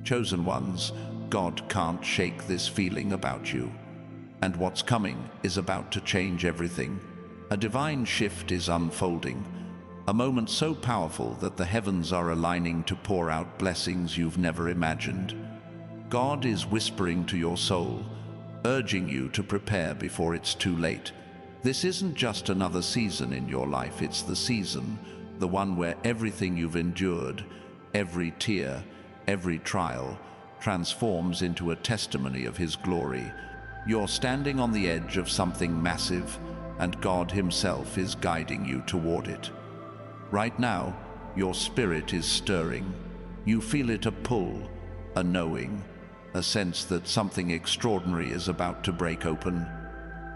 Chosen ones, God can't shake this feeling about you. And what's coming is about to change everything. A divine shift is unfolding, a moment so powerful that the heavens are aligning to pour out blessings you've never imagined. God is whispering to your soul, urging you to prepare before it's too late. This isn't just another season in your life, it's the season, the one where everything you've endured, every tear, every trial, transforms into a testimony of His glory. You're standing on the edge of something massive, and God Himself is guiding you toward it. Right now, your spirit is stirring. You feel it, a pull, a knowing, a sense that something extraordinary is about to break open.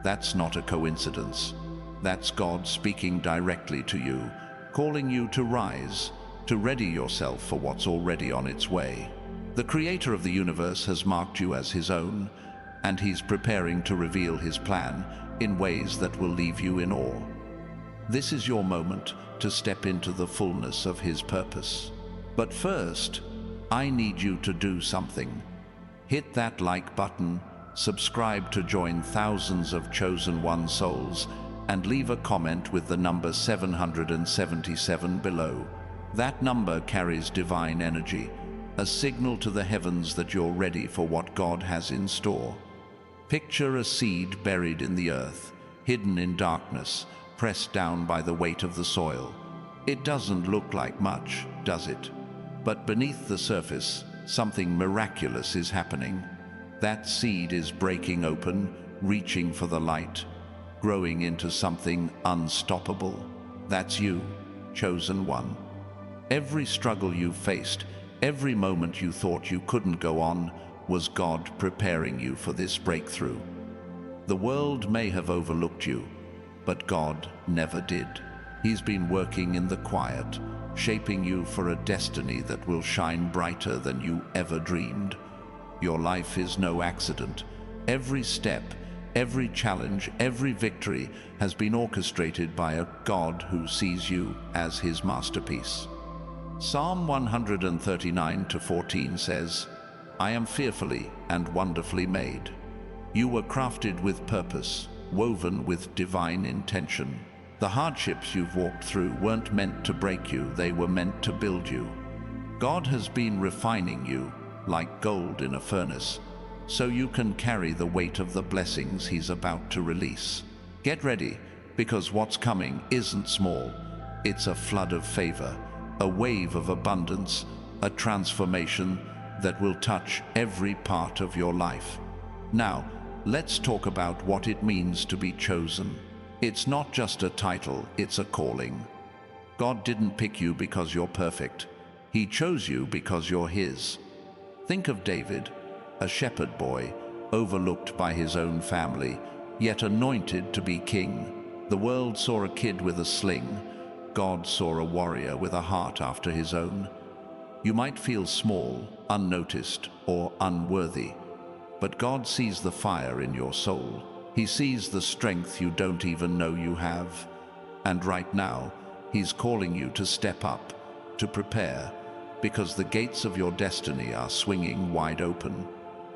That's not a coincidence. That's God speaking directly to you, calling you to rise, to ready yourself for what's already on its way. The Creator of the universe has marked you as His own, and He's preparing to reveal His plan in ways that will leave you in awe. This is your moment to step into the fullness of His purpose. But first, I need you to do something. Hit that like button, subscribe to join thousands of chosen one souls, and leave a comment with the number 777 below. That number carries divine energy, a signal to the heavens that you're ready for what God has in store. Picture a seed buried in the earth, hidden in darkness, pressed down by the weight of the soil. It doesn't look like much, does it? But beneath the surface, something miraculous is happening. That seed is breaking open, reaching for the light, growing into something unstoppable. That's you, chosen one. Every struggle you faced, every moment you thought you couldn't go on, was God preparing you for this breakthrough. The world may have overlooked you, but God never did. He's been working in the quiet, shaping you for a destiny that will shine brighter than you ever dreamed. Your life is no accident. Every step, every challenge, every victory has been orchestrated by a God who sees you as His masterpiece. Psalm 139:14 says, "I am fearfully and wonderfully made. You were crafted with purpose, woven with divine intention." The hardships you've walked through weren't meant to break you, they were meant to build you. God has been refining you like gold in a furnace, so you can carry the weight of the blessings He's about to release. Get ready, because what's coming isn't small. It's a flood of favor, a wave of abundance, a transformation that will touch every part of your life. Now, let's talk about what it means to be chosen. It's not just a title, it's a calling. God didn't pick you because you're perfect. He chose you because you're His. Think of David, a shepherd boy, overlooked by his own family, yet anointed to be king. The world saw a kid with a sling. God saw a warrior with a heart after His own. You might feel small, unnoticed, or unworthy, but God sees the fire in your soul. He sees the strength you don't even know you have. And right now, He's calling you to step up, to prepare, because the gates of your destiny are swinging wide open.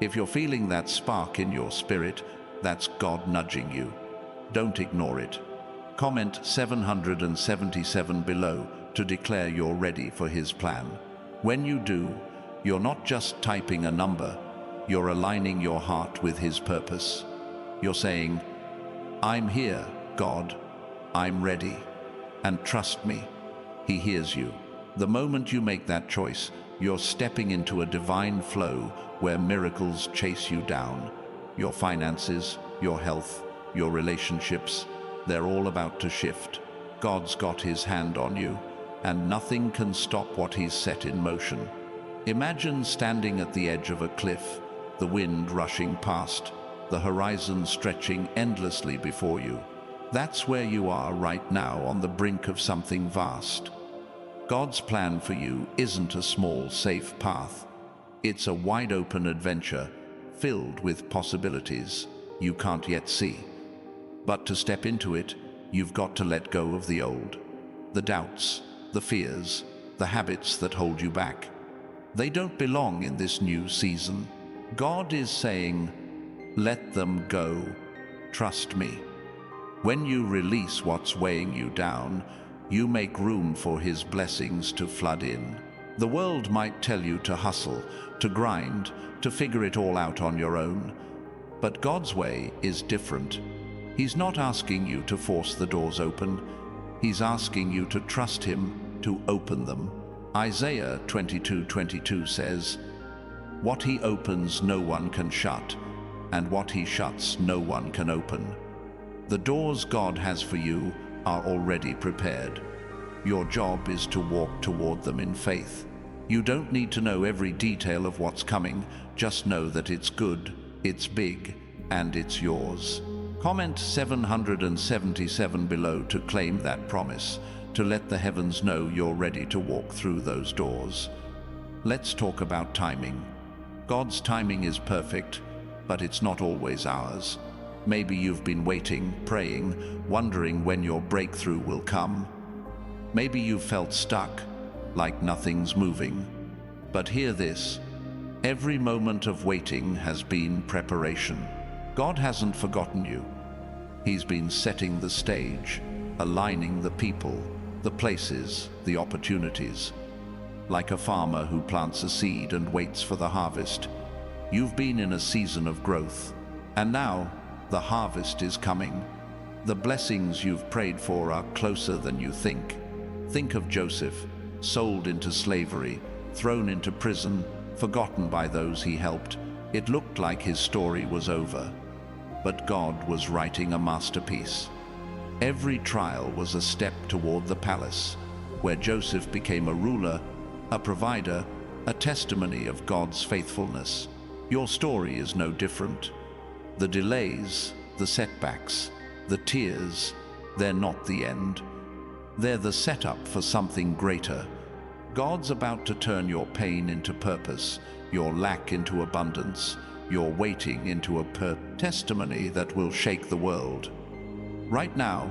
If you're feeling that spark in your spirit, that's God nudging you. Don't ignore it. Comment 777 below to declare you're ready for His plan. When you do, you're not just typing a number, you're aligning your heart with His purpose. You're saying, "I'm here, God. I'm ready. And trust me, He hears you." The moment you make that choice, you're stepping into a divine flow where miracles chase you down. Your finances, your health, your relationships, they're all about to shift. God's got His hand on you, and nothing can stop what He's set in motion. Imagine standing at the edge of a cliff, the wind rushing past, the horizon stretching endlessly before you. That's where you are right now, on the brink of something vast. God's plan for you isn't a small, safe path. It's a wide-open adventure filled with possibilities you can't yet see. But to step into it, you've got to let go of the old, the doubts, the fears, the habits that hold you back. They don't belong in this new season. God is saying, let them go. Trust me. When you release what's weighing you down, you make room for His blessings to flood in. The world might tell you to hustle, to grind, to figure it all out on your own. But God's way is different. He's not asking you to force the doors open. He's asking you to trust Him to open them. Isaiah 22:22 says, "What He opens no one can shut, and what He shuts no one can open." The doors God has for you are already prepared. Your job is to walk toward them in faith. You don't need to know every detail of what's coming, just know that it's good, it's big, and it's yours. Comment 777 below to claim that promise, to let the heavens know you're ready to walk through those doors. Let's talk about timing. God's timing is perfect, but it's not always ours. Maybe you've been waiting, praying, wondering when your breakthrough will come. Maybe you've felt stuck, like nothing's moving. But hear this, every moment of waiting has been preparation. God hasn't forgotten you. He's been setting the stage, aligning the people, the places, the opportunities. Like a farmer who plants a seed and waits for the harvest, you've been in a season of growth, and now the harvest is coming. The blessings you've prayed for are closer than you think. Think of Joseph, sold into slavery, thrown into prison, forgotten by those he helped. It looked like his story was over. But God was writing a masterpiece. Every trial was a step toward the palace, where Joseph became a ruler, a provider, a testimony of God's faithfulness. Your story is no different. The delays, the setbacks, the tears, they're not the end. They're the setup for something greater. God's about to turn your pain into purpose, your lack into abundance, your waiting into a testimony that will shake the world. Right now,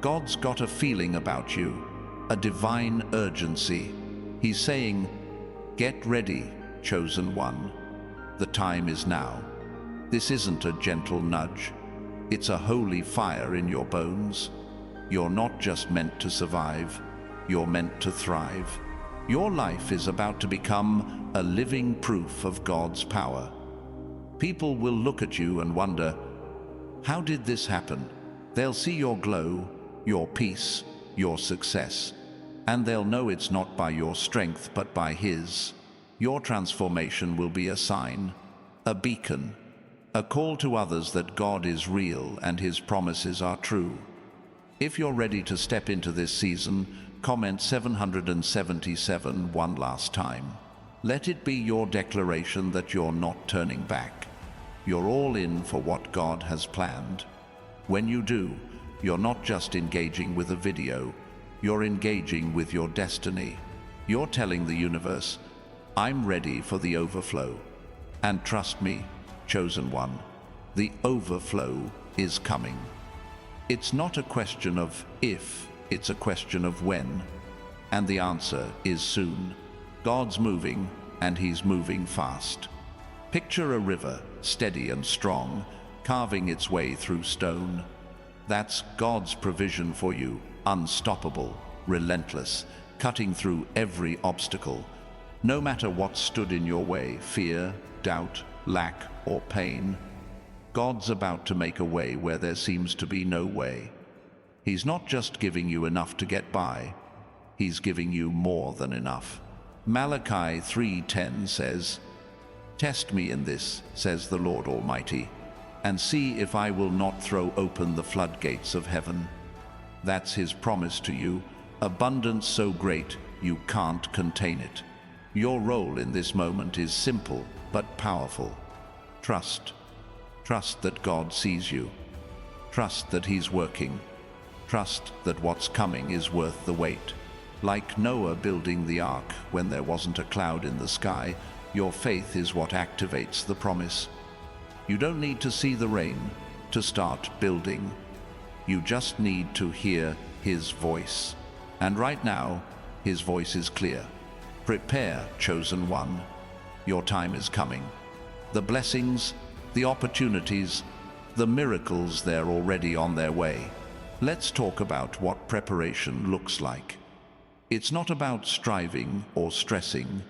God's got a feeling about you, a divine urgency. He's saying, get ready, chosen one. The time is now. This isn't a gentle nudge. It's a holy fire in your bones. You're not just meant to survive, you're meant to thrive. Your life is about to become a living proof of God's power. People will look at you and wonder, how did this happen? They'll see your glow, your peace, your success, and they'll know it's not by your strength but by His. Your transformation will be a sign, a beacon, a call to others that God is real and His promises are true. If you're ready to step into this season, comment 777 one last time. Let it be your declaration that you're not turning back. You're all in for what God has planned. When you do, you're not just engaging with a video, you're engaging with your destiny. You're telling the universe, I'm ready for the overflow. And trust me, chosen one, the overflow is coming. It's not a question of if, it's a question of when. And the answer is soon. God's moving, and He's moving fast. Picture a river, steady and strong, carving its way through stone. That's God's provision for you, unstoppable, relentless, cutting through every obstacle. No matter what stood in your way, fear, doubt, lack, or pain, God's about to make a way where there seems to be no way. He's not just giving you enough to get by, He's giving you more than enough. Malachi 3:10 says, "Test me in this, says the Lord Almighty, and see if I will not throw open the floodgates of heaven." That's His promise to you, abundance so great you can't contain it. Your role in this moment is simple but powerful. Trust. Trust that God sees you. Trust that He's working. Trust that what's coming is worth the wait. Like Noah building the ark when there wasn't a cloud in the sky, your faith is what activates the promise. You don't need to see the rain to start building. You just need to hear His voice. And right now, His voice is clear. Prepare, chosen one. Your time is coming. The blessings, the opportunities, the miracles, they're already on their way. Let's talk about what preparation looks like. It's not about striving or stressing.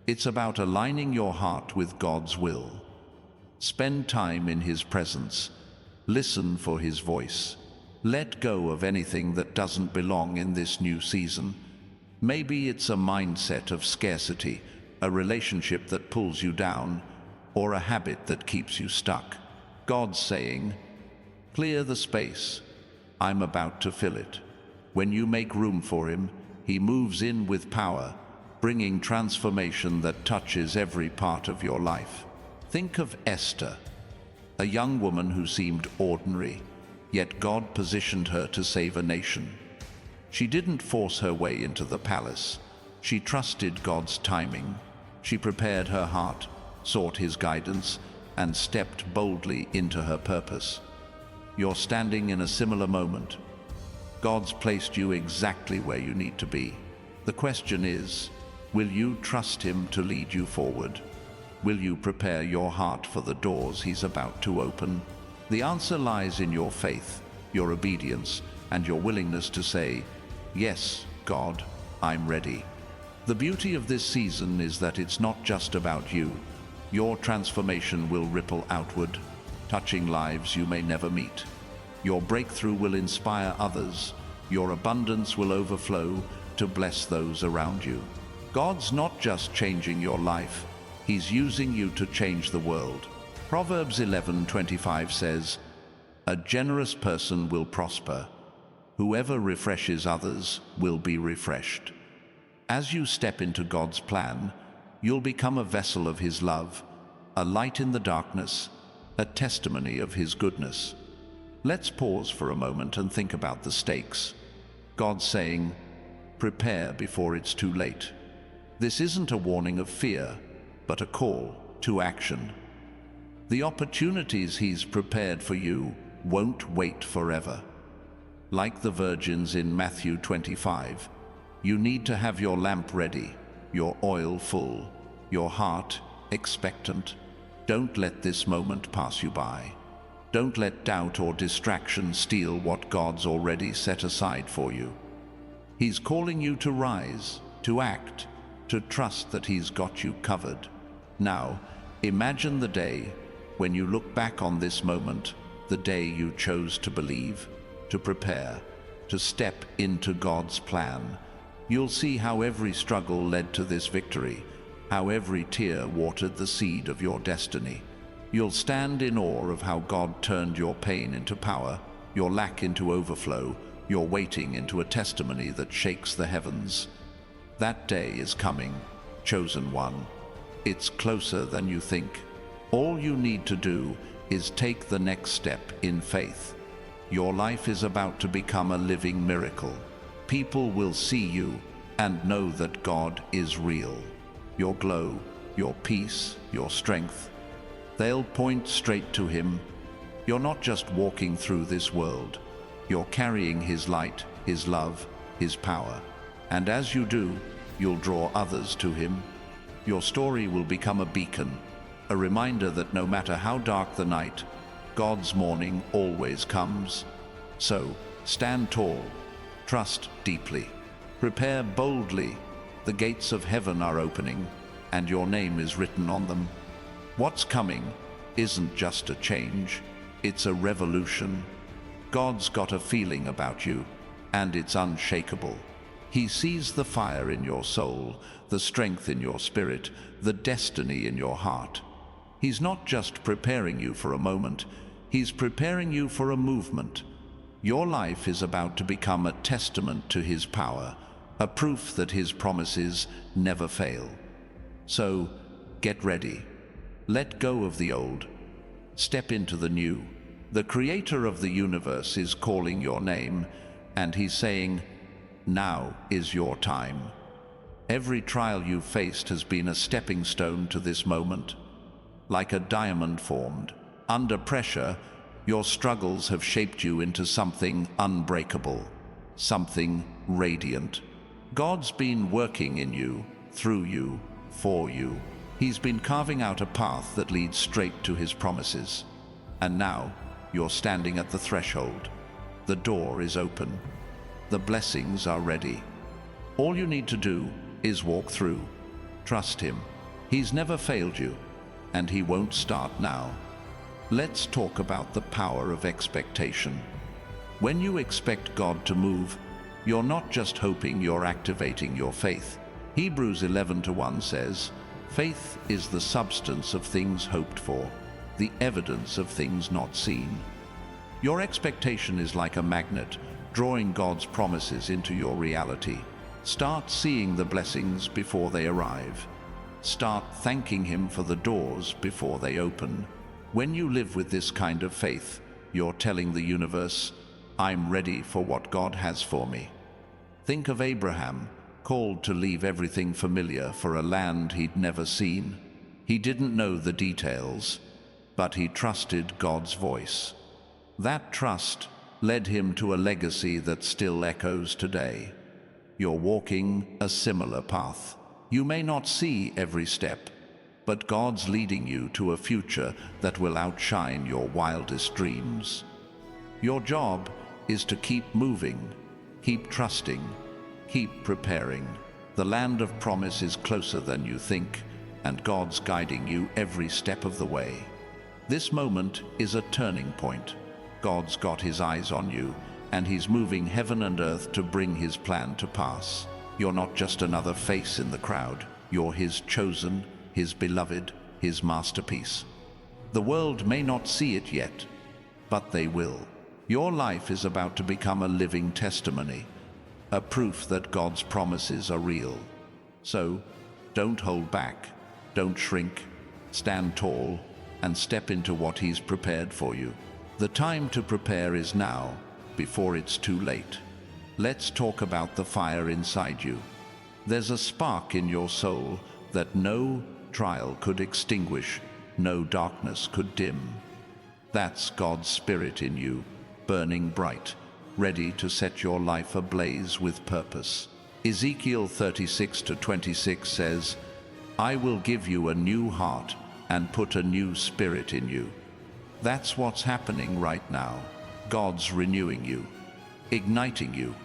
It's about aligning your heart with God's will. Spend time in His presence. Listen for His voice. Let go of anything that doesn't belong in this new season. Maybe it's a mindset of scarcity, a relationship that pulls you down, or a habit that keeps you stuck. God's saying, clear the space. I'm about to fill it. When you make room for Him, He moves in with power, bringing transformation that touches every part of your life. Think of Esther, a young woman who seemed ordinary, yet God positioned her to save a nation. She didn't force her way into the palace. She trusted God's timing. She prepared her heart, sought His guidance, and stepped boldly into her purpose. You're standing in a similar moment. God's placed you exactly where you need to be. The question is, will you trust Him to lead you forward? Will you prepare your heart for the doors He's about to open? The answer lies in your faith, your obedience, and your willingness to say, yes, God, I'm ready. The beauty of this season is that it's not just about you. Your transformation will ripple outward, touching lives you may never meet. Your breakthrough will inspire others. Your abundance will overflow to bless those around you. God's not just changing your life, He's using you to change the world. Proverbs 11:25 says, a generous person will prosper. Whoever refreshes others will be refreshed. As you step into God's plan, you'll become a vessel of His love, a light in the darkness, a testimony of His goodness. Let's pause for a moment and think about the stakes. God's saying, prepare before it's too late. This isn't a warning of fear, but a call to action. The opportunities He's prepared for you won't wait forever. Like the virgins in Matthew 25, you need to have your lamp ready, your oil full, your heart expectant. Don't let this moment pass you by. Don't let doubt or distraction steal what God's already set aside for you. He's calling you to rise, to act, to trust that He's got you covered. Now, imagine the day when you look back on this moment, the day you chose to believe, to prepare, to step into God's plan. You'll see how every struggle led to this victory, how every tear watered the seed of your destiny. You'll stand in awe of how God turned your pain into power, your lack into overflow, your waiting into a testimony that shakes the heavens. That day is coming, chosen one. It's closer than you think. All you need to do is take the next step in faith. Your life is about to become a living miracle. People will see you and know that God is real. Your glow, your peace, your strength, they'll point straight to Him. You're not just walking through this world. You're carrying His light, His love, His power. And as you do, you'll draw others to Him. Your story will become a beacon, a reminder that no matter how dark the night, God's morning always comes. So, stand tall, trust deeply, prepare boldly. The gates of heaven are opening, and your name is written on them. What's coming isn't just a change, it's a revolution. God's got a feeling about you, and it's unshakable. He sees the fire in your soul, the strength in your spirit, the destiny in your heart. He's not just preparing you for a moment, He's preparing you for a movement. Your life is about to become a testament to His power, a proof that His promises never fail. So, get ready. Let go of the old. Step into the new. The Creator of the universe is calling your name, and He's saying, now is your time. Every trial you've faced has been a stepping stone to this moment. Like a diamond formed, under pressure, your struggles have shaped you into something unbreakable, something radiant. God's been working in you, through you, for you. He's been carving out a path that leads straight to his promises. And now, you're standing at the threshold. The door is open. The blessings are ready. All you need to do is walk through. Trust him. He's never failed you, and he won't start now. Let's talk about the power of expectation. When you expect God to move, you're not just hoping, you're activating your faith. Hebrews 11:1 says, "Faith is the substance of things hoped for, the evidence of things not seen." Your expectation is like a magnet, drawing God's promises into your reality. Start seeing the blessings before they arrive. Start thanking him for the doors before they open. When you live with this kind of faith, you're telling the universe, "I'm ready for what God has for me." Think of Abraham, called to leave everything familiar for a land he'd never seen. He didn't know the details, but he trusted God's voice. That trust led him to a legacy that still echoes today. You're walking a similar path. You may not see every step, but God's leading you to a future that will outshine your wildest dreams. Your job is to keep moving, keep trusting, keep preparing. The land of promise is closer than you think, and God's guiding you every step of the way. This moment is a turning point. God's got his eyes on you, and he's moving heaven and earth to bring his plan to pass. You're not just another face in the crowd. You're his chosen, his beloved, his masterpiece. The world may not see it yet, but they will. Your life is about to become a living testimony, a proof that God's promises are real. So, don't hold back, don't shrink, stand tall, and step into what he's prepared for you. The time to prepare is now, before it's too late. Let's talk about the fire inside you. There's a spark in your soul that no trial could extinguish, no darkness could dim. That's God's Spirit in you, burning bright, ready to set your life ablaze with purpose. Ezekiel 36:26 says, "I will give you a new heart and put a new spirit in you." That's what's happening right now. God's renewing you, igniting you,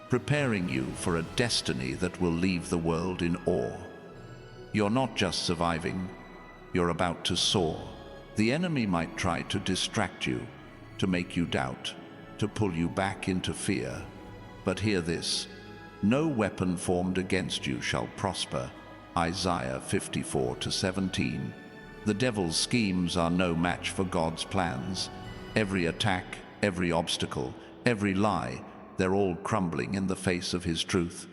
preparing you for a destiny that will leave the world in awe. You're not just surviving, you're about to soar. The enemy might try to distract you, to make you doubt, to pull you back into fear. But hear this, no weapon formed against you shall prosper. Isaiah 54:17. The devil's schemes are no match for God's plans. Every attack, every obstacle, every lie, they're all crumbling in the face of his truth.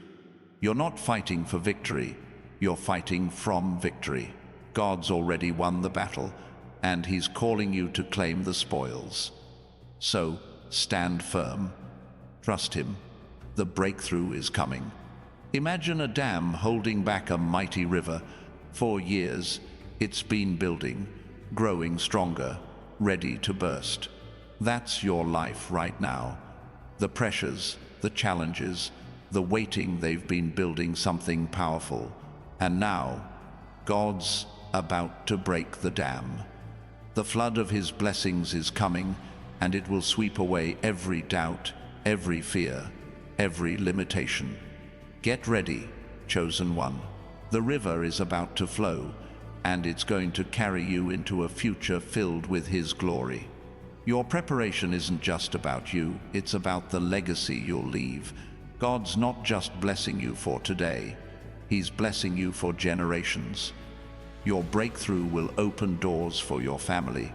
You're not fighting for victory, you're fighting from victory. God's already won the battle, and he's calling you to claim the spoils. So, stand firm. Trust him. The breakthrough is coming. Imagine a dam holding back a mighty river. For years, it's been building, growing stronger, ready to burst. That's your life right now. The pressures, the challenges, the waiting, they've been building something powerful. And now, God's about to break the dam. The flood of his blessings is coming, and it will sweep away every doubt, every fear, every limitation. Get ready, chosen one. The river is about to flow, and it's going to carry you into a future filled with his glory. Your preparation isn't just about you, it's about the legacy you'll leave. God's not just blessing you for today, he's blessing you for generations. Your breakthrough will open doors for your family,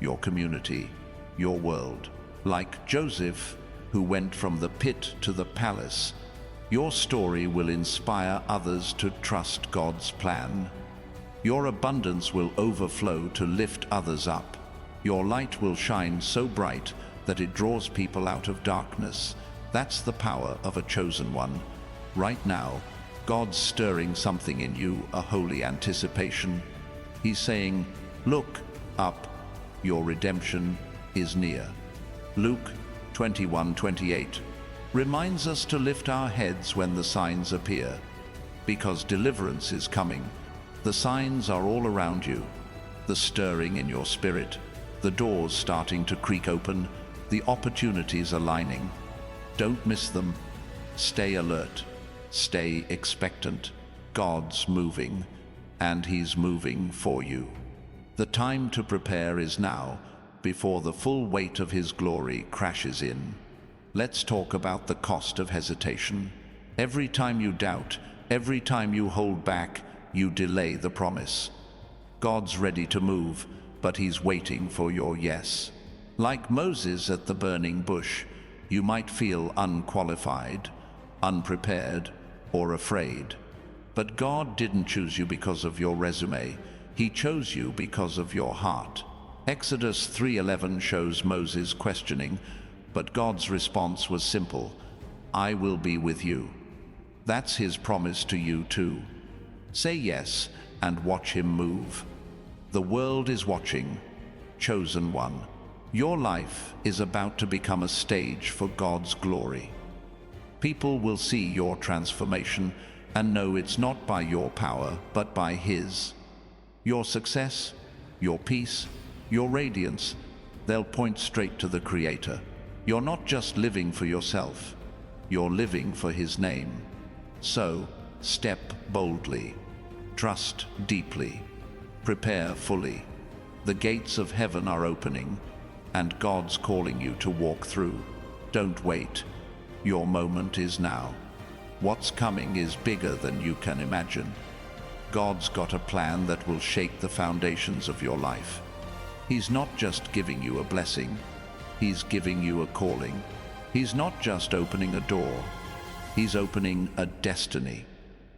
your community, your world. Like Joseph, who went from the pit to the palace, your story will inspire others to trust God's plan. Your abundance will overflow to lift others up. Your light will shine so bright that it draws people out of darkness. That's the power of a chosen one. Right now, God's stirring something in you, a holy anticipation. He's saying, "Look up, your redemption is near." Luke 21:28 reminds us to lift our heads when the signs appear. Because deliverance is coming. The signs are all around you. The stirring in your spirit, the doors starting to creak open, the opportunities aligning. Don't miss them. Stay alert. Stay expectant. God's moving, and He's moving for you. The time to prepare is now, before the full weight of His glory crashes in. Let's talk about the cost of hesitation. Every time you doubt, every time you hold back, you delay the promise. God's ready to move, but He's waiting for your yes. Like Moses at the burning bush, you might feel unqualified, unprepared, or afraid. But God didn't choose you because of your resume. He chose you because of your heart. Exodus 3:11 shows Moses questioning, but God's response was simple: I will be with you. That's His promise to you too. Say yes and watch Him move. The world is watching. Chosen one, your life is about to become a stage for God's glory. People will see your transformation and know it's not by your power, but by His. Your success, your peace, your radiance, they'll point straight to the Creator. You're not just living for yourself, you're living for His name. So, step boldly, trust deeply, prepare fully. The gates of heaven are opening, and God's calling you to walk through. Don't wait. Your moment is now. What's coming is bigger than you can imagine. God's got a plan that will shake the foundations of your life. He's not just giving you a blessing, He's giving you a calling. He's not just opening a door, He's opening a destiny.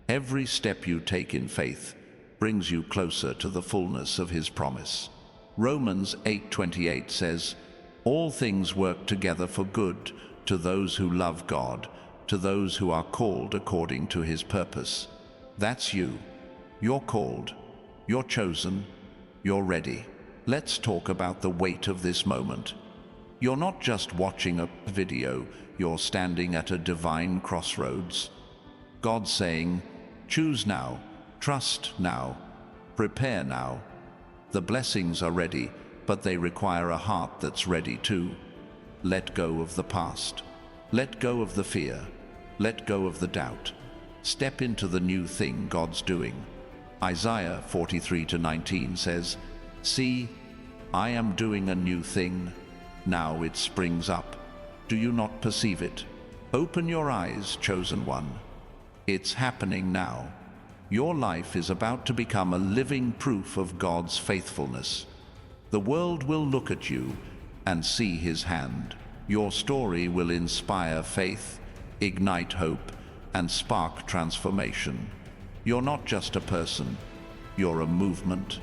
Every step you take in faith brings you closer to the fullness of His promise. Romans 8:28 says, all things work together for good to those who love God, to those who are called according to His purpose. That's you. You're called. You're chosen. You're ready. Let's talk about the weight of this moment. You're not just watching a video, you're standing at a divine crossroads. God's saying, choose now, trust now, prepare now. The blessings are ready, but they require a heart that's ready too. Let go of the past. Let go of the fear. Let go of the doubt. Step into the new thing God's doing. Isaiah 43:19 says, see, I am doing a new thing. Now it springs up. Do you not perceive it? Open your eyes, chosen one. It's happening now. Your life is about to become a living proof of God's faithfulness. The world will look at you and see His hand. Your story will inspire faith, ignite hope, and spark transformation. You're not just a person, you're a movement.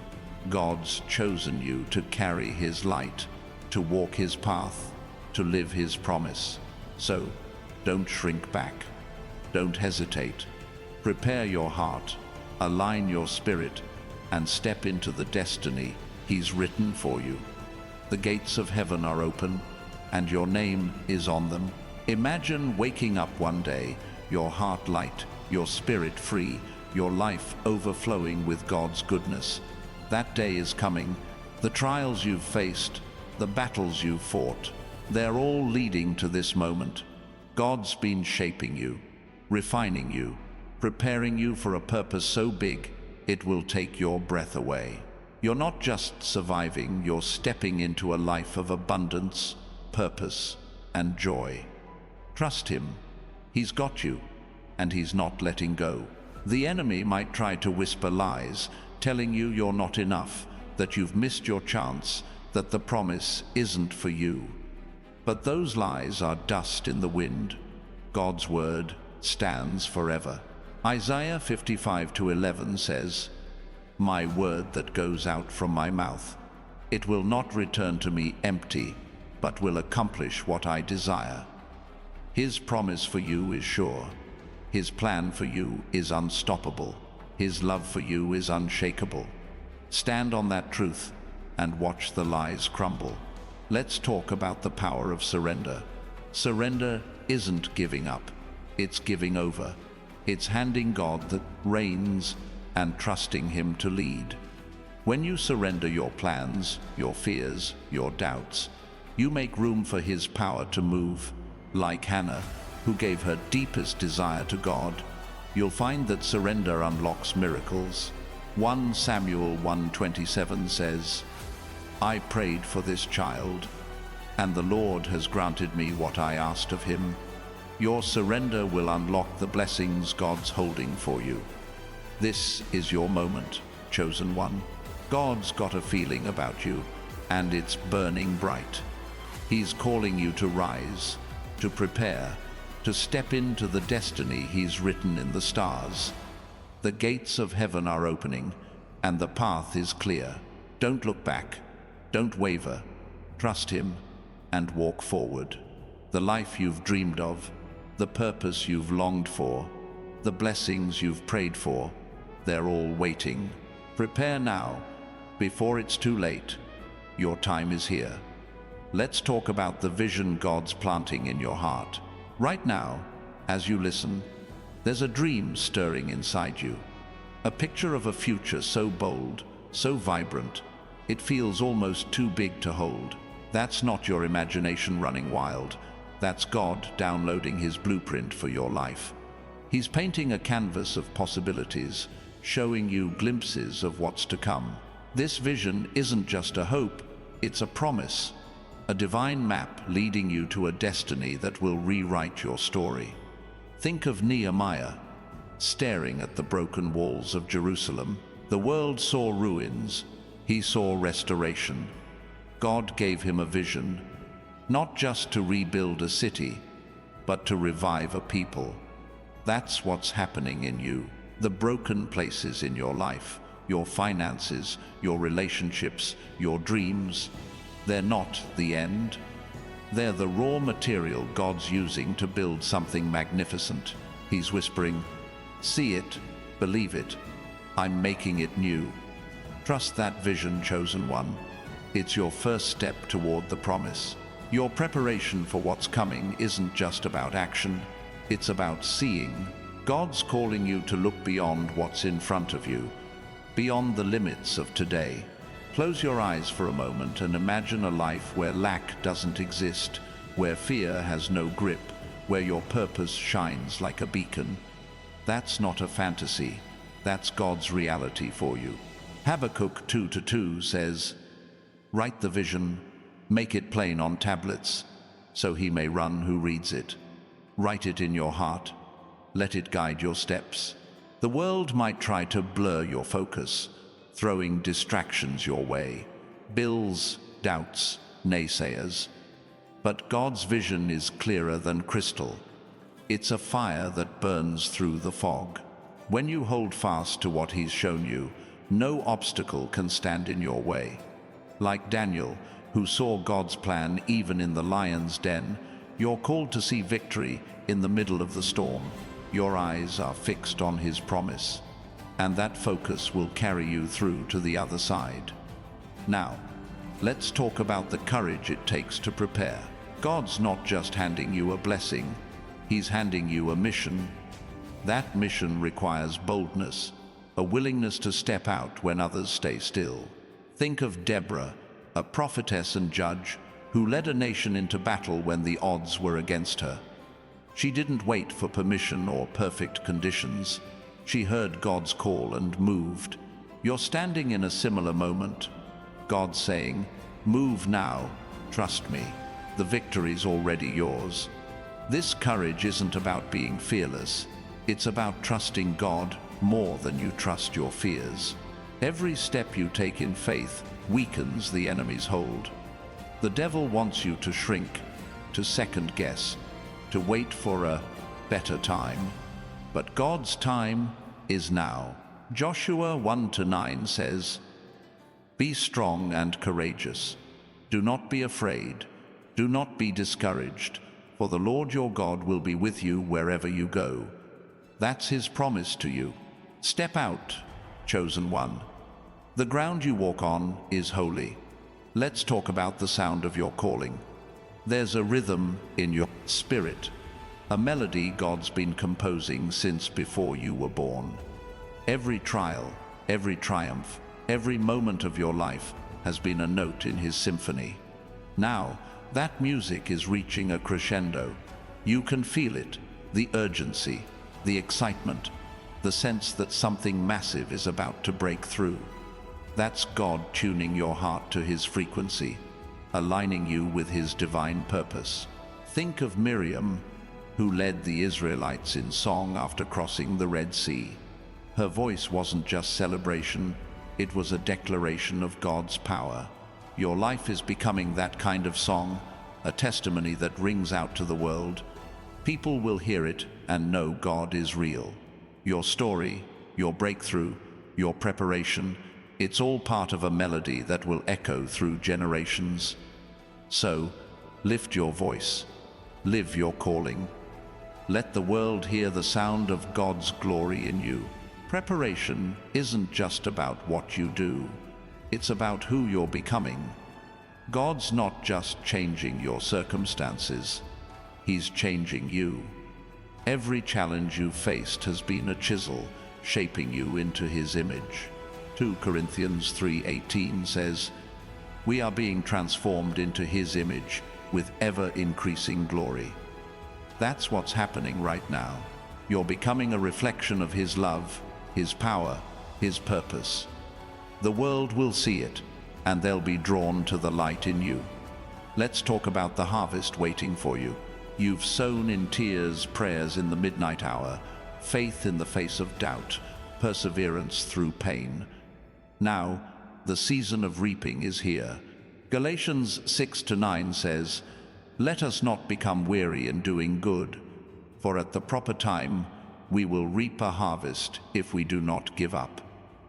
God's chosen you to carry His light, to walk His path, to live His promise. So, don't shrink back. Don't hesitate. Prepare your heart, align your spirit, and step into the destiny He's written for you. The gates of heaven are open, and your name is on them. Imagine waking up one day, your heart light, your spirit free, your life overflowing with God's goodness. That day is coming. The trials you've faced, the battles you've fought, they're all leading to this moment. God's been shaping you, refining you, preparing you for a purpose so big it will take your breath away. You're not just surviving, you're stepping into a life of abundance, purpose, and joy. Trust Him. He's got you, and He's not letting go. The enemy might try to whisper lies, telling you you're not enough, that you've missed your chance, that the promise isn't for you. But those lies are dust in the wind. God's word stands forever. Isaiah 55:11 says, my word that goes out from my mouth, it will not return to me empty, but will accomplish what I desire. His promise for you is sure. His plan for you is unstoppable. His love for you is unshakable. Stand on that truth and watch the lies crumble. Let's talk about the power of surrender. Surrender isn't giving up, it's giving over. It's handing God the reins and trusting Him to lead. When you surrender your plans, your fears, your doubts, you make room for His power to move. Like Hannah, who gave her deepest desire to God, you'll find that surrender unlocks miracles. 1 Samuel 1:27 says, "I prayed for this child, and the Lord has granted me what I asked of Him." Your surrender will unlock the blessings God's holding for you. This is your moment, chosen one. God's got a feeling about you, and it's burning bright. He's calling you to rise, to prepare, to step into the destiny He's written in the stars. The gates of heaven are opening, and the path is clear. Don't look back. Don't waver. Trust Him and walk forward. The life you've dreamed of, the purpose you've longed for, the blessings you've prayed for, they're all waiting. Prepare now, before it's too late. Your time is here. Let's talk about the vision God's planting in your heart. Right now, as you listen, there's a dream stirring inside you. A picture of a future so bold, so vibrant, it feels almost too big to hold. That's not your imagination running wild. That's God downloading His blueprint for your life. He's painting a canvas of possibilities, showing you glimpses of what's to come. This vision isn't just a hope, it's a promise. A divine map leading you to a destiny that will rewrite your story. Think of Nehemiah, staring at the broken walls of Jerusalem. The world saw ruins, he saw restoration. God gave him a vision, not just to rebuild a city, but to revive a people. That's what's happening in you. The broken places in your life, your finances, your relationships, your dreams, they're not the end. They're the raw material God's using to build something magnificent. He's whispering, "See it, believe it. I'm making it new." Trust that vision, chosen one. It's your first step toward the promise. Your preparation for what's coming isn't just about action, it's about seeing. God's calling you to look beyond what's in front of you, beyond the limits of today. Close your eyes for a moment and imagine a life where lack doesn't exist, where fear has no grip, where your purpose shines like a beacon. That's not a fantasy, that's God's reality for you. Habakkuk 2:2 says, "Write the vision, make it plain on tablets, so he may run who reads it. Write it in your heart, let it guide your steps." The world might try to blur your focus, throwing distractions your way, bills, doubts, naysayers. But God's vision is clearer than crystal. It's a fire that burns through the fog. When you hold fast to what He's shown you, no obstacle can stand in your way. Like Daniel, who saw God's plan even in the lion's den, you're called to see victory in the middle of the storm. Your eyes are fixed on His promise, and that focus will carry you through to the other side. Now, let's talk about the courage it takes to prepare. God's not just handing you a blessing, He's handing you a mission. That mission requires boldness, a willingness to step out when others stay still. Think of Deborah, a prophetess and judge, who led a nation into battle when the odds were against her. She didn't wait for permission or perfect conditions. She heard God's call and moved. You're standing in a similar moment. God saying, "Move now, trust me. The victory's already yours." This courage isn't about being fearless. It's about trusting God more than you trust your fears. Every step you take in faith weakens the enemy's hold. The devil wants you to shrink, to second guess, to wait for a better time. But God's time is now. Joshua 1:9 says, "Be strong and courageous. Do not be afraid. Do not be discouraged, for the Lord your God will be with you wherever you go." That's His promise to you. Step out, chosen one. The ground you walk on is holy. Let's talk about the sound of your calling. There's a rhythm in your spirit, a melody God's been composing since before you were born. Every trial, every triumph, every moment of your life has been a note in his symphony. Now, that music is reaching a crescendo. You can feel it, the urgency, the excitement, the sense that something massive is about to break through. That's God tuning your heart to his frequency, aligning you with his divine purpose. Think of Miriam, who led the Israelites in song after crossing the Red Sea. Her voice wasn't just celebration, it was a declaration of God's power. Your life is becoming that kind of song, a testimony that rings out to the world. People will hear it and know God is real. Your story, your breakthrough, your preparation, it's all part of a melody that will echo through generations. So, lift your voice, live your calling. Let the world hear the sound of God's glory in you. Preparation isn't just about what you do, it's about who you're becoming. God's not just changing your circumstances, he's changing you. Every challenge you've faced has been a chisel, shaping you into his image. 2 Corinthians 3:18 says, "We are being transformed into his image with ever-increasing glory." That's what's happening right now. You're becoming a reflection of his love, his power, his purpose. The world will see it, and they'll be drawn to the light in you. Let's talk about the harvest waiting for you. You've sown in tears, prayers in the midnight hour, faith in the face of doubt, perseverance through pain. Now, the season of reaping is here. Galatians 6-9 says, "Let us not become weary in doing good, for at the proper time we will reap a harvest if we do not give up."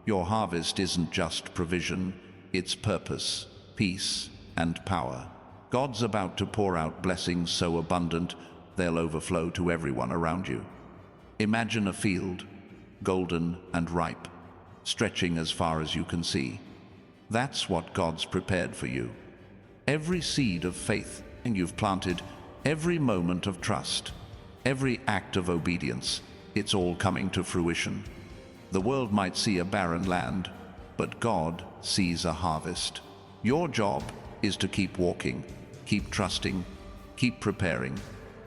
Your harvest isn't just provision, it's purpose, peace, and power. God's about to pour out blessings so abundant they'll overflow to everyone around you. Imagine a field, golden and ripe, stretching as far as you can see. That's what God's prepared for you. Every seed of faith you've planted, every moment of trust, every act of obedience, it's all coming to fruition. The world might see a barren land, but God sees a harvest. Your job is to keep walking, keep trusting, keep preparing.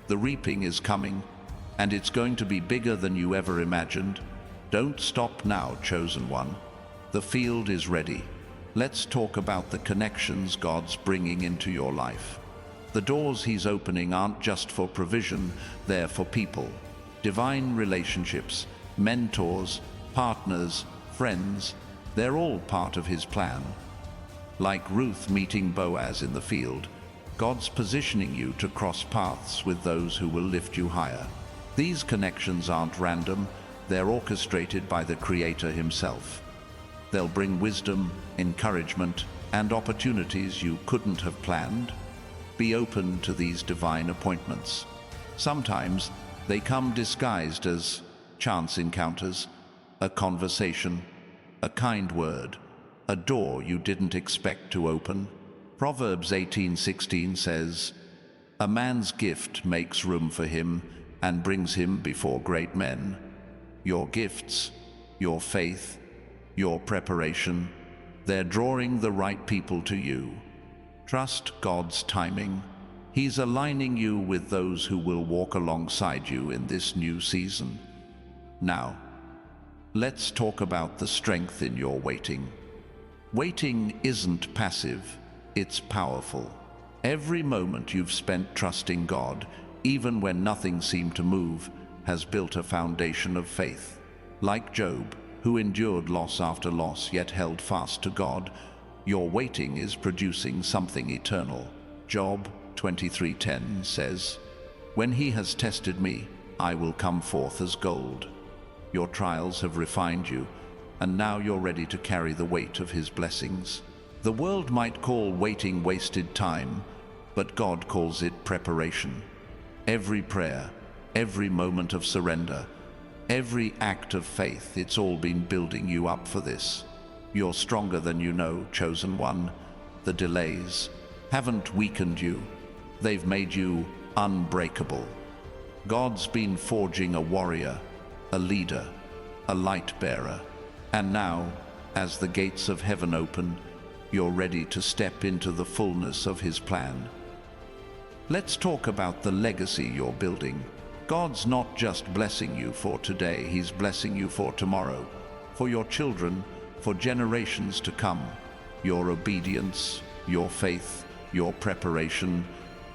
The reaping is coming, and it's going to be bigger than you ever imagined. Don't stop now, chosen one. The field is ready. Let's talk about the connections God's bringing into your life. The doors he's opening aren't just for provision, they're for people. Divine relationships, mentors, partners, friends, they're all part of his plan. Like Ruth meeting Boaz in the field, God's positioning you to cross paths with those who will lift you higher. These connections aren't random, they're orchestrated by the Creator himself. They'll bring wisdom, encouragement, and opportunities you couldn't have planned. Be open to these divine appointments. Sometimes they come disguised as chance encounters, a conversation, a kind word, a door you didn't expect to open. Proverbs 18:16 says, "A man's gift makes room for him and brings him before great men." Your gifts, your faith, your preparation, they're drawing the right people to you. Trust God's timing. He's aligning you with those who will walk alongside you in this new season. Now, let's talk about the strength in your waiting. Waiting isn't passive, it's powerful. Every moment you've spent trusting God, even when nothing seemed to move, has built a foundation of faith. Like Job, who endured loss after loss yet held fast to God, your waiting is producing something eternal. Job 23:10 says, "When he has tested me, I will come forth as gold." Your trials have refined you, and now you're ready to carry the weight of his blessings. The world might call waiting wasted time, but God calls it preparation. Every prayer, every moment of surrender, every act of faith, it's all been building you up for this. You're stronger than you know, chosen one. The delays haven't weakened you. They've made you unbreakable. God's been forging a warrior, a leader, a light bearer. And now, as the gates of heaven open, you're ready to step into the fullness of His plan. Let's talk about the legacy you're building. God's not just blessing you for today, He's blessing you for tomorrow, for your children, for generations to come. Your obedience, your faith, your preparation,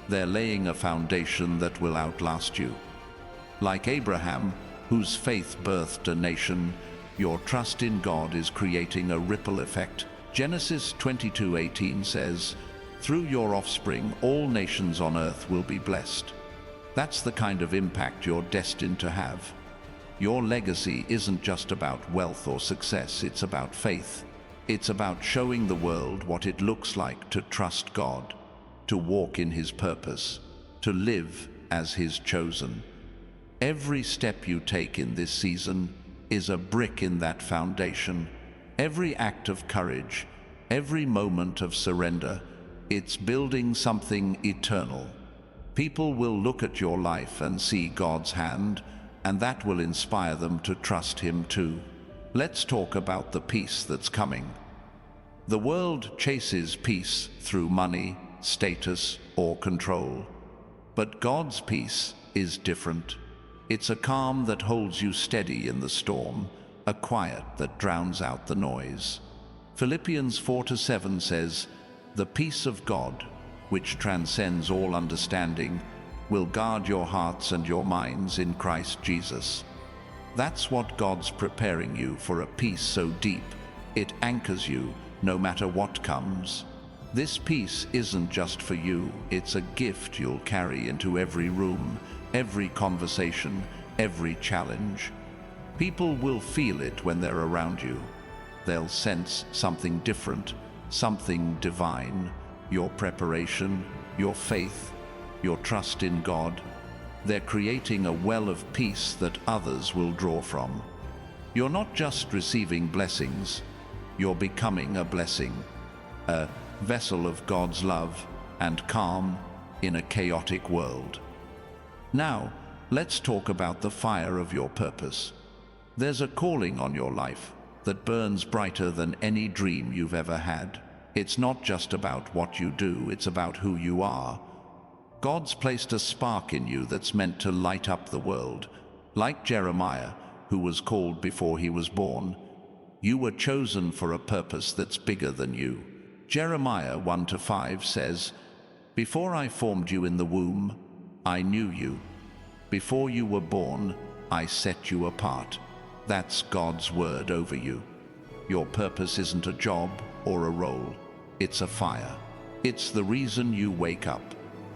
they're laying a foundation that will outlast you. Like Abraham, whose faith birthed a nation, your trust in God is creating a ripple effect. Genesis 22:18 says, "Through your offspring, all nations on earth will be blessed." That's the kind of impact you're destined to have. Your legacy isn't just about wealth or success, it's about faith. It's about showing the world what it looks like to trust God, to walk in His purpose, to live as His chosen. Every step you take in this season is a brick in that foundation. Every act of courage, every moment of surrender, it's building something eternal. People will look at your life and see God's hand, and that will inspire them to trust Him too. Let's talk about the peace that's coming. The world chases peace through money, status, or control. But God's peace is different. It's a calm that holds you steady in the storm, a quiet that drowns out the noise. Philippians 4:7 says, "The peace of God, which transcends all understanding, will guard your hearts and your minds in Christ Jesus." That's what God's preparing you for, a peace so deep, it anchors you no matter what comes. This peace isn't just for you, it's a gift you'll carry into every room, every conversation, every challenge. People will feel it when they're around you. They'll sense something different, something divine. Your preparation, your faith, your trust in God, they're creating a well of peace that others will draw from. You're not just receiving blessings, you're becoming a blessing, a vessel of God's love and calm in a chaotic world. Now, let's talk about the fire of your purpose. There's a calling on your life that burns brighter than any dream you've ever had. It's not just about what you do, it's about who you are. God's placed a spark in you that's meant to light up the world. Like Jeremiah, who was called before he was born, you were chosen for a purpose that's bigger than you. Jeremiah 1-5 says, "Before I formed you in the womb, I knew you. Before you were born, I set you apart." That's God's word over you. Your purpose isn't a job or a role. It's a fire. It's the reason you wake up,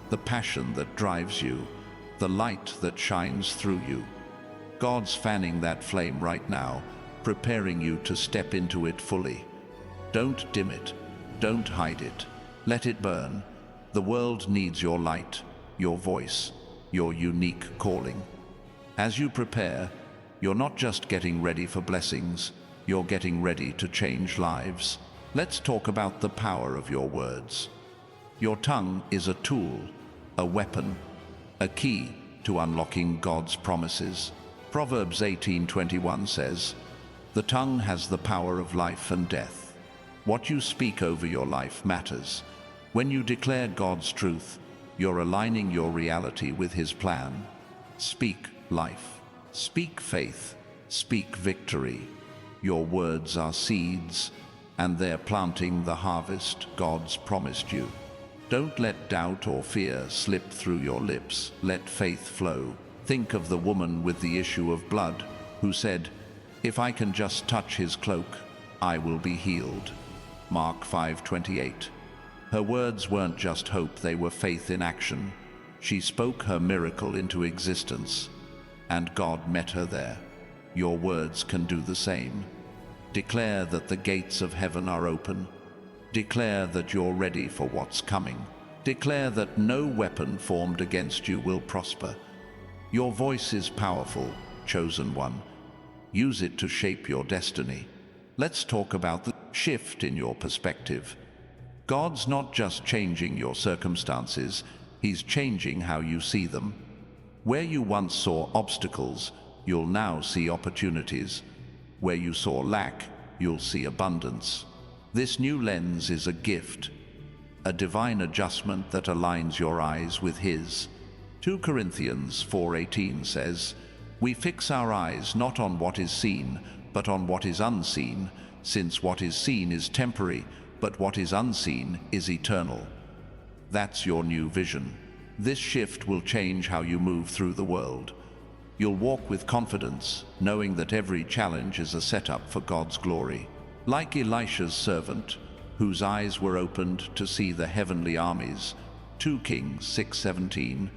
the passion that drives you, the light that shines through you. God's fanning that flame right now, preparing you to step into it fully. Don't dim it. Don't hide it. Let it burn. The world needs your light, your voice, your unique calling. As you prepare, you're not just getting ready for blessings, you're getting ready to change lives. Let's talk about the power of your words. Your tongue is a tool, a weapon, a key to unlocking God's promises. Proverbs 18:21 says, "The tongue has the power of life and death." What you speak over your life matters. When you declare God's truth, you're aligning your reality with His plan. Speak life. Speak faith. Speak victory. Your words are seeds, and they're planting the harvest God's promised you. Don't let doubt or fear slip through your lips. Let faith flow. Think of the woman with the issue of blood who said, "If I can just touch His cloak, I will be healed." Mark 5:28. Her words weren't just hope, they were faith in action. She spoke her miracle into existence, and God met her there. Your words can do the same. Declare that the gates of heaven are open. Declare that you're ready for what's coming. Declare that no weapon formed against you will prosper. Your voice is powerful, chosen one. Use it to shape your destiny. Let's talk about the shift in your perspective. God's not just changing your circumstances, He's changing how you see them. Where you once saw obstacles, you'll now see opportunities. Where you saw lack, you'll see abundance. This new lens is a gift, a divine adjustment that aligns your eyes with His. 2 Corinthians 4:18 says, "We fix our eyes not on what is seen, but on what is unseen, since what is seen is temporary, but what is unseen is eternal." That's your new vision. This shift will change how you move through the world. You'll walk with confidence, knowing that every challenge is a setup for God's glory. Like Elisha's servant, whose eyes were opened to see the heavenly armies, 2 Kings 6:17,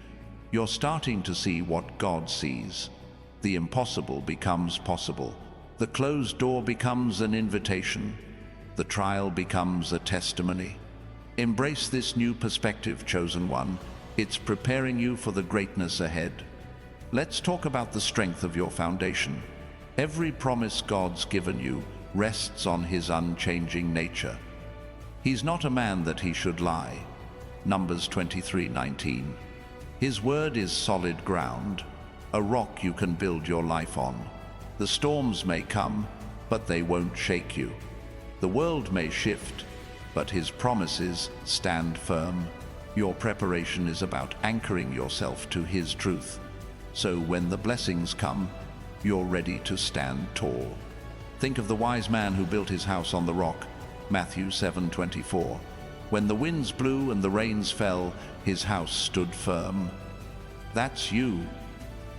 you're starting to see what God sees. The impossible becomes possible. The closed door becomes an invitation. The trial becomes a testimony. Embrace this new perspective, chosen one. It's preparing you for the greatness ahead. Let's talk about the strength of your foundation. Every promise God's given you rests on His unchanging nature. He's not a man that He should lie. Numbers 23:19. His word is solid ground, a rock you can build your life on. The storms may come, but they won't shake you. The world may shift, but His promises stand firm. Your preparation is about anchoring yourself to His truth, so when the blessings come, you're ready to stand tall. Think of the wise man who built his house on the rock, Matthew 7:24. When the winds blew and the rains fell, his house stood firm. That's you,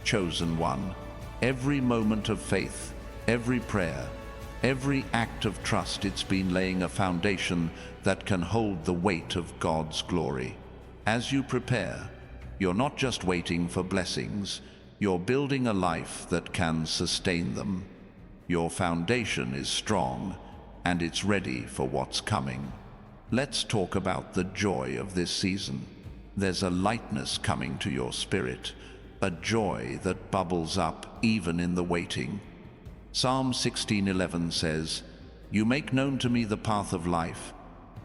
chosen one. Every moment of faith, every prayer, every act of trust, it's been laying a foundation that can hold the weight of God's glory. As you prepare, you're not just waiting for blessings, you're building a life that can sustain them. Your foundation is strong, and it's ready for what's coming. Let's talk about the joy of this season. There's a lightness coming to your spirit, a joy that bubbles up even in the waiting. Psalm 16:11 says, "You make known to me the path of life.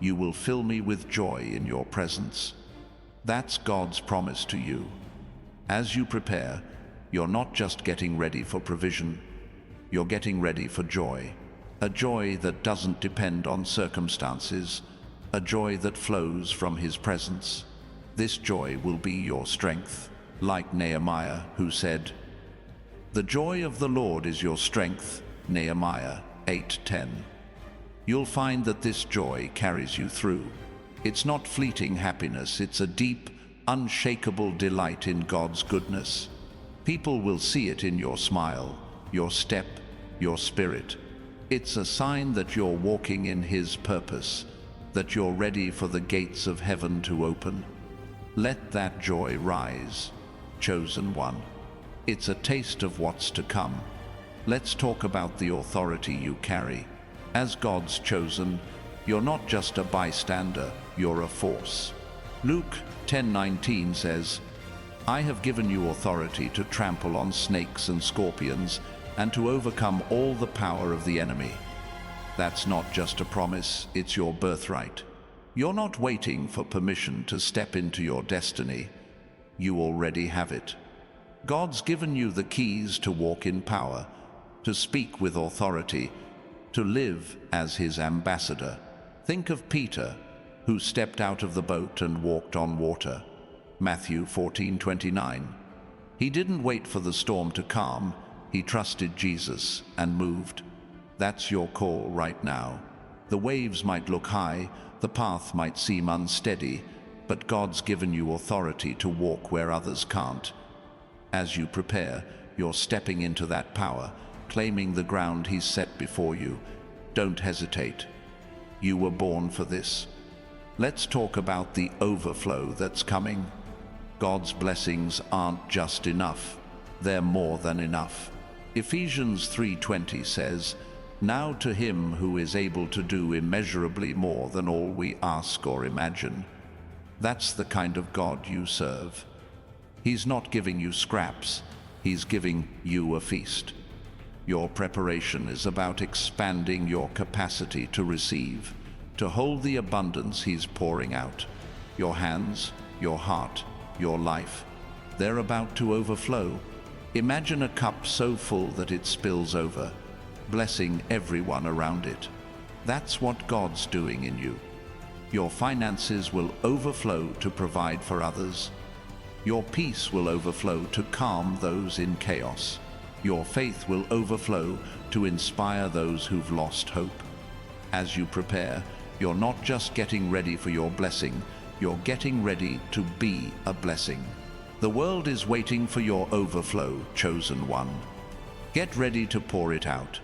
You will fill me with joy in your presence." That's God's promise to you. As you prepare, you're not just getting ready for provision, you're getting ready for joy. A joy that doesn't depend on circumstances, a joy that flows from His presence. This joy will be your strength, like Nehemiah, who said, "The joy of the Lord is your strength," Nehemiah 8:10. You'll find that this joy carries you through. It's not fleeting happiness, it's a deep, unshakable delight in God's goodness. People will see it in your smile, your step, your spirit. It's a sign that you're walking in His purpose, that you're ready for the gates of heaven to open. Let that joy rise, chosen one. It's a taste of what's to come. Let's talk about the authority you carry. As God's chosen, you're not just a bystander, you're a force. Luke 10:19 says, "I have given you authority to trample on snakes and scorpions and to overcome all the power of the enemy." That's not just a promise, it's your birthright. You're not waiting for permission to step into your destiny. You already have it. God's given you the keys to walk in power, to speak with authority, to live as His ambassador. Think of Peter, who stepped out of the boat and walked on water. Matthew 14:29. He didn't wait for the storm to calm, he trusted Jesus and moved. That's your call right now. The waves might look high, the path might seem unsteady, but God's given you authority to walk where others can't. As you prepare, you're stepping into that power, claiming the ground He's set before you. Don't hesitate. You were born for this. Let's talk about the overflow that's coming. God's blessings aren't just enough, they're more than enough. Ephesians 3:20 says, "Now to Him who is able to do immeasurably more than all we ask or imagine." That's the kind of God you serve. He's not giving you scraps, He's giving you a feast. Your preparation is about expanding your capacity to receive, to hold the abundance He's pouring out. Your hands, your heart, your life. They're about to overflow. Imagine a cup so full that it spills over, blessing everyone around it. That's what God's doing in you. Your finances will overflow to provide for others. Your peace will overflow to calm those in chaos. Your faith will overflow to inspire those who've lost hope. As you prepare, you're not just getting ready for your blessing, you're getting ready to be a blessing. The world is waiting for your overflow, chosen one. Get ready to pour it out.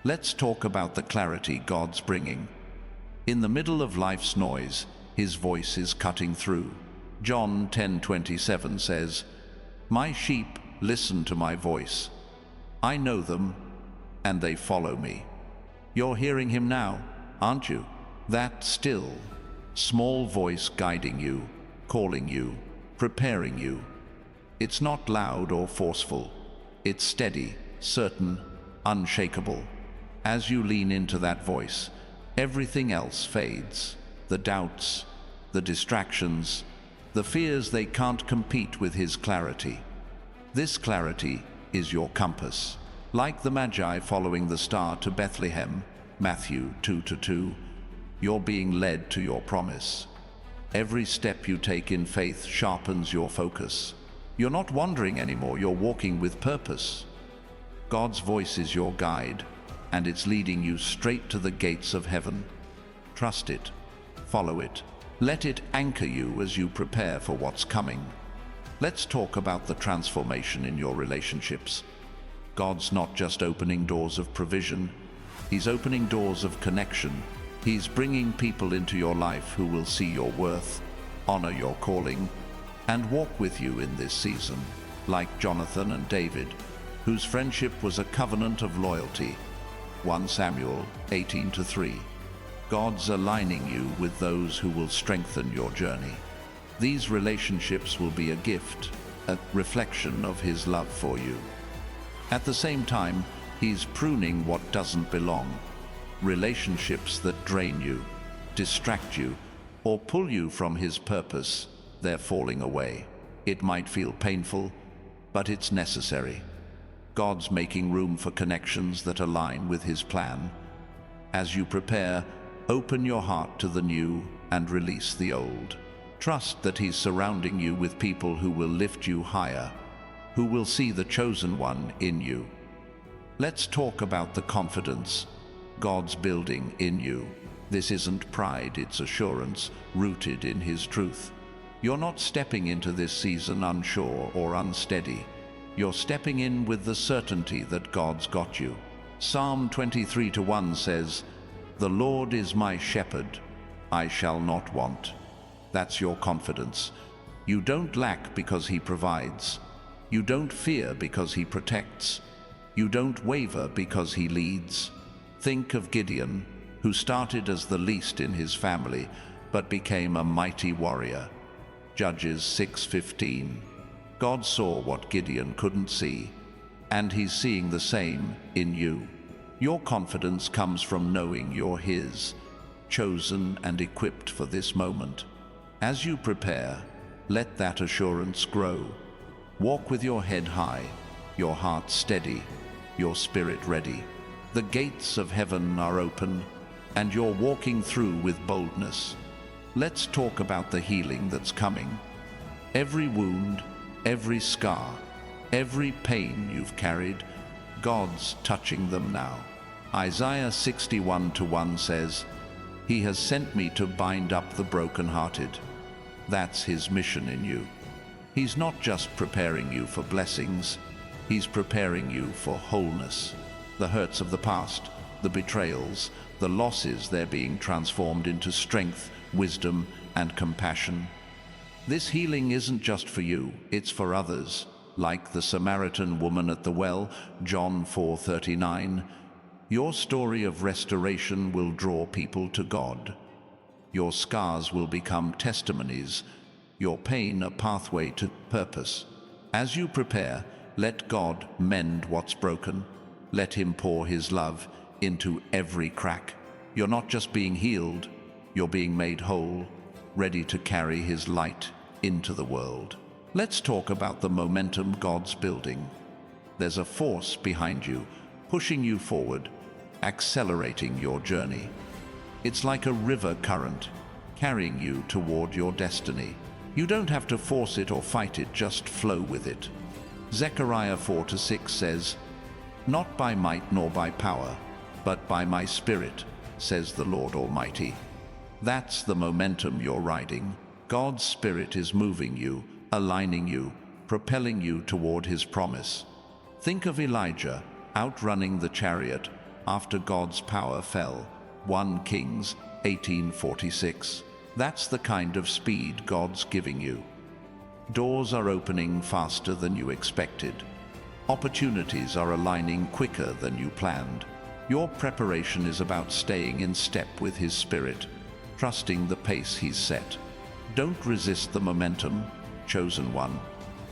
Let's talk about the clarity God's bringing. In the middle of life's noise, His voice is cutting through. John 10:27 says, "My sheep listen to my voice. I know them, and they follow me." You're hearing Him now, aren't you? That still, small voice guiding you, calling you, preparing you. It's not loud or forceful. It's steady, certain, unshakable. As you lean into that voice, everything else fades. The doubts, the distractions, the fears, they can't compete with His clarity. This clarity is your compass. Like the Magi following the star to Bethlehem, Matthew 2:2, you're being led to your promise. Every step you take in faith sharpens your focus. You're not wandering anymore, you're walking with purpose. God's voice is your guide, and it's leading you straight to the gates of heaven. Trust it, follow it, let it anchor you as you prepare for what's coming. Let's talk about the transformation in your relationships. God's not just opening doors of provision, He's opening doors of connection. He's bringing people into your life who will see your worth, honor your calling, and walk with you in this season, like Jonathan and David, whose friendship was a covenant of loyalty. 1 Samuel 18:3. God's aligning you with those who will strengthen your journey. These relationships will be a gift, a reflection of His love for you. At the same time, He's pruning what doesn't belong. Relationships that drain you, distract you, or pull you from His purpose, they're falling away. It might feel painful, but it's necessary. God's making room for connections that align with His plan. As you prepare, open your heart to the new and release the old. Trust that He's surrounding you with people who will lift you higher, who will see the chosen one in you. Let's talk about the confidence God's building in you. This isn't pride, it's assurance, rooted in His truth. You're not stepping into this season unsure or unsteady. You're stepping in with the certainty that God's got you. Psalm 23:1 says, "The Lord is my shepherd, I shall not want." That's your confidence. You don't lack because He provides. You don't fear because He protects. You don't waver because He leads. Think of Gideon, who started as the least in his family, but became a mighty warrior. Judges 6:15. God saw what Gideon couldn't see, and He's seeing the same in you. Your confidence comes from knowing you're His, chosen and equipped for this moment. As you prepare, let that assurance grow. Walk with your head high, your heart steady, your spirit ready. The gates of heaven are open, and you're walking through with boldness. Let's talk about the healing that's coming. Every wound, every scar, every pain you've carried, God's touching them now. Isaiah 61:1 says, "He has sent me to bind up the brokenhearted." That's His mission in you. He's not just preparing you for blessings, He's preparing you for wholeness. The hurts of the past, the betrayals, the losses, they're being transformed into strength, wisdom, and compassion. This healing isn't just for you, it's for others. Like the Samaritan woman at the well, John 4:39, your story of restoration will draw people to God. Your scars will become testimonies, your pain a pathway to purpose. As you prepare, let God mend what's broken. Let Him pour His love into every crack. You're not just being healed, you're being made whole, ready to carry His light into the world. Let's talk about the momentum God's building. There's a force behind you, pushing you forward, accelerating your journey. It's like a river current, carrying you toward your destiny. You don't have to force it or fight it, just flow with it. Zechariah 4:6 says, "Not by might nor by power, but by my Spirit, says the Lord Almighty." That's the momentum you're riding. God's Spirit is moving you, aligning you, propelling you toward His promise. Think of Elijah outrunning the chariot after God's power fell. 1 Kings 18:46. That's the kind of speed God's giving you. Doors are opening faster than you expected. Opportunities are aligning quicker than you planned. Your preparation is about staying in step with His Spirit, trusting the pace He's set. Don't resist the momentum, chosen one.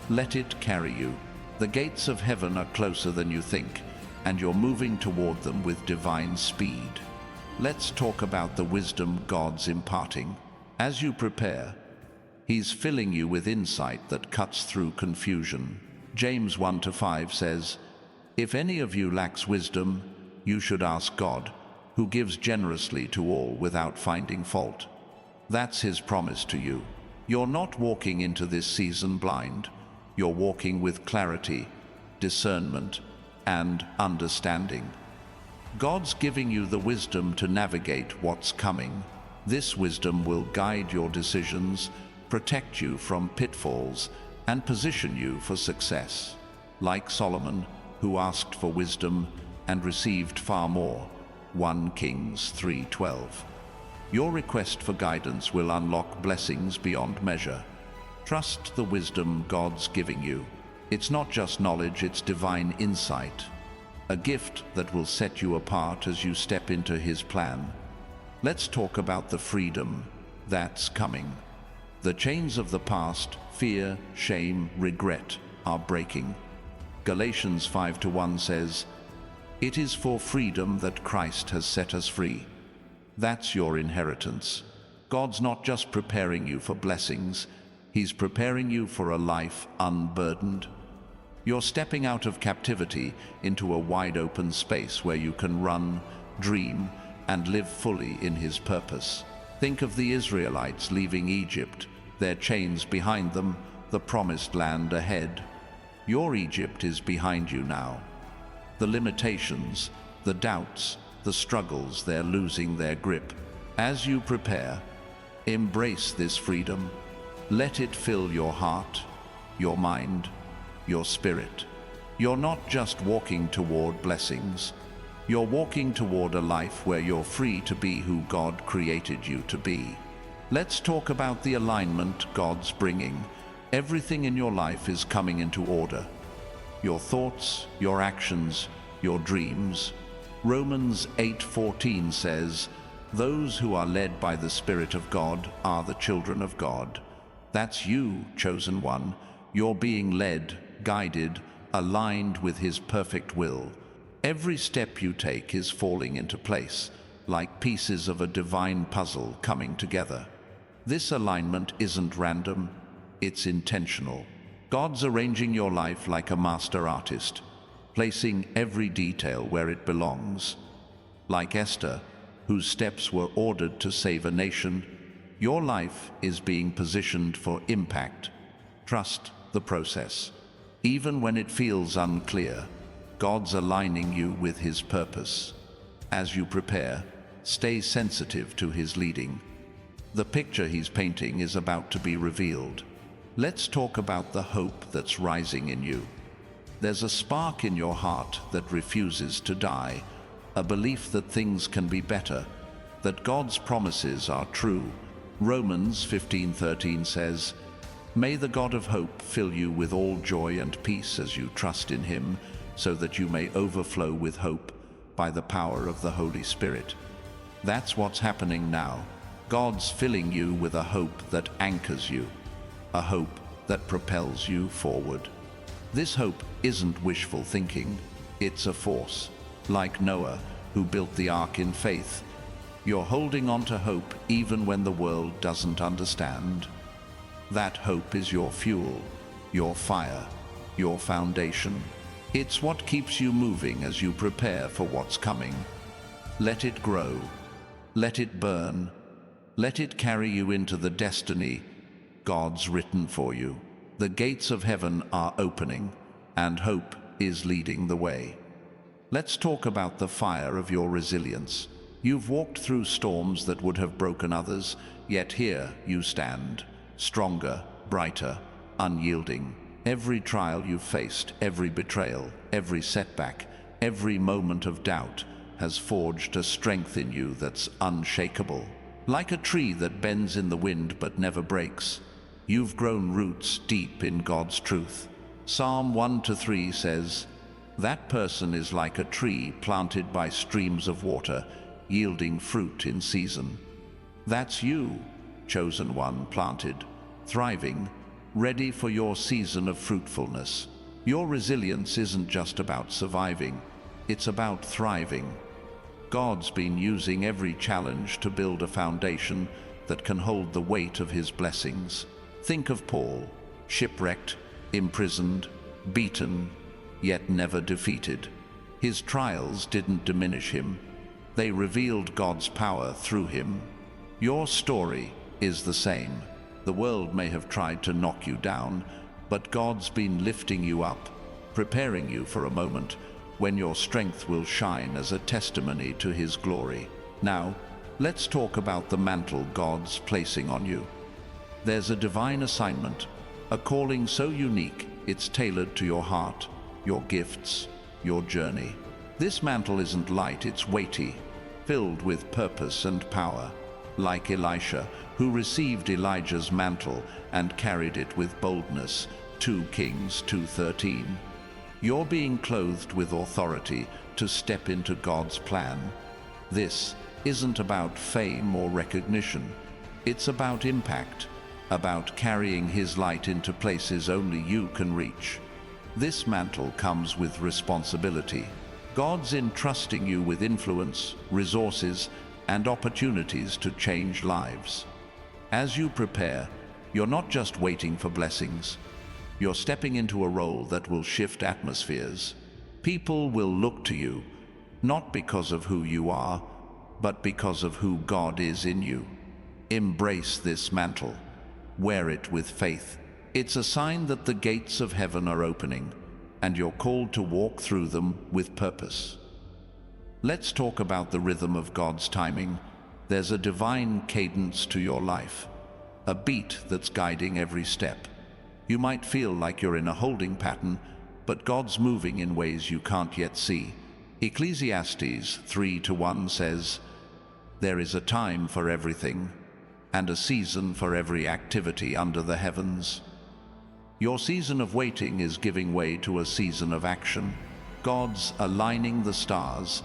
Let it carry you. The gates of heaven are closer than you think, and you're moving toward them with divine speed. Let's talk about the wisdom God's imparting. As you prepare, He's filling you with insight that cuts through confusion. James 1:5 says, "If any of you lacks wisdom, you should ask God, who gives generously to all without finding fault." That's His promise to you. You're not walking into this season blind. You're walking with clarity, discernment, and understanding. God's giving you the wisdom to navigate what's coming. This wisdom will guide your decisions, protect you from pitfalls, and position you for success. Like Solomon, who asked for wisdom and received far more. 1 Kings 3:12. Your request for guidance will unlock blessings beyond measure. Trust the wisdom God's giving you. It's not just knowledge, it's divine insight. A gift that will set you apart as you step into His plan. Let's talk about the freedom that's coming. The chains of the past, fear, shame, regret, are breaking. Galatians 5:1 says, "It is for freedom that Christ has set us free." That's your inheritance. God's not just preparing you for blessings, He's preparing you for a life unburdened. You're stepping out of captivity into a wide-open space where you can run, dream, and live fully in His purpose. Think of the Israelites leaving Egypt, their chains behind them, the promised land ahead. Your Egypt is behind you now. The limitations, the doubts, the struggles, they're losing their grip. As you prepare, embrace this freedom. Let it fill your heart, your mind, your spirit. You're not just walking toward blessings. You're walking toward a life where you're free to be who God created you to be. Let's talk about the alignment God's bringing. Everything in your life is coming into order. Your thoughts, your actions, your dreams. Romans 8:14 says, "Those who are led by the Spirit of God are the children of God." That's you, chosen one. You're being led, guided, aligned with His perfect will. Every step you take is falling into place, like pieces of a divine puzzle coming together. This alignment isn't random, it's intentional. God's arranging your life like a master artist, placing every detail where it belongs. Like Esther, whose steps were ordered to save a nation, your life is being positioned for impact. Trust the process. Even when it feels unclear, God's aligning you with His purpose. As you prepare, stay sensitive to His leading. The picture He's painting is about to be revealed. Let's talk about the hope that's rising in you. There's a spark in your heart that refuses to die, a belief that things can be better, that God's promises are true. Romans 15:13 says, "May the God of hope fill you with all joy and peace as you trust in Him, so that you may overflow with hope by the power of the Holy Spirit." That's what's happening now. God's filling you with a hope that anchors you, a hope that propels you forward. This hope isn't wishful thinking, it's a force. Like Noah, who built the ark in faith, you're holding on to hope even when the world doesn't understand. That hope is your fuel, your fire, your foundation. It's what keeps you moving as you prepare for what's coming. Let it grow. Let it burn. Let it carry you into the destiny God's written for you. The gates of heaven are opening, and hope is leading the way. Let's talk about the fire of your resilience. You've walked through storms that would have broken others, yet here you stand, stronger, brighter, unyielding. Every trial you've faced, every betrayal, every setback, every moment of doubt has forged a strength in you that's unshakable. Like a tree that bends in the wind but never breaks, you've grown roots deep in God's truth. Psalm 1-3 says, "That person is like a tree planted by streams of water, yielding fruit in season." That's you, chosen one, planted, thriving, ready for your season of fruitfulness. Your resilience isn't just about surviving, it's about thriving. God's been using every challenge to build a foundation that can hold the weight of his blessings. Think of Paul, shipwrecked, imprisoned, beaten, yet never defeated. His trials didn't diminish him. They revealed God's power through him. Your story is the same. The world may have tried to knock you down, but God's been lifting you up, preparing you for a moment when your strength will shine as a testimony to his glory. Now, let's talk about the mantle God's placing on you. There's a divine assignment, a calling so unique it's tailored to your heart, your gifts, your journey. This mantle isn't light, it's weighty, filled with purpose and power. Like Elisha, who received Elijah's mantle and carried it with boldness, 2 Kings 2:13. You're being clothed with authority to step into God's plan. This isn't about fame or recognition. It's about impact, about carrying his light into places only you can reach. This mantle comes with responsibility. God's entrusting you with influence, resources, and opportunities to change lives. As you prepare, you're not just waiting for blessings. You're stepping into a role that will shift atmospheres. People will look to you, not because of who you are, but because of who God is in you. Embrace this mantle. Wear it with faith. It's a sign that the gates of heaven are opening, and you're called to walk through them with purpose. Let's talk about the rhythm of God's timing. There's a divine cadence to your life, a beat that's guiding every step. You might feel like you're in a holding pattern, but God's moving in ways you can't yet see. Ecclesiastes 3:1 says, "There is a time for everything, and a season for every activity under the heavens." Your season of waiting is giving way to a season of action. God's aligning the stars,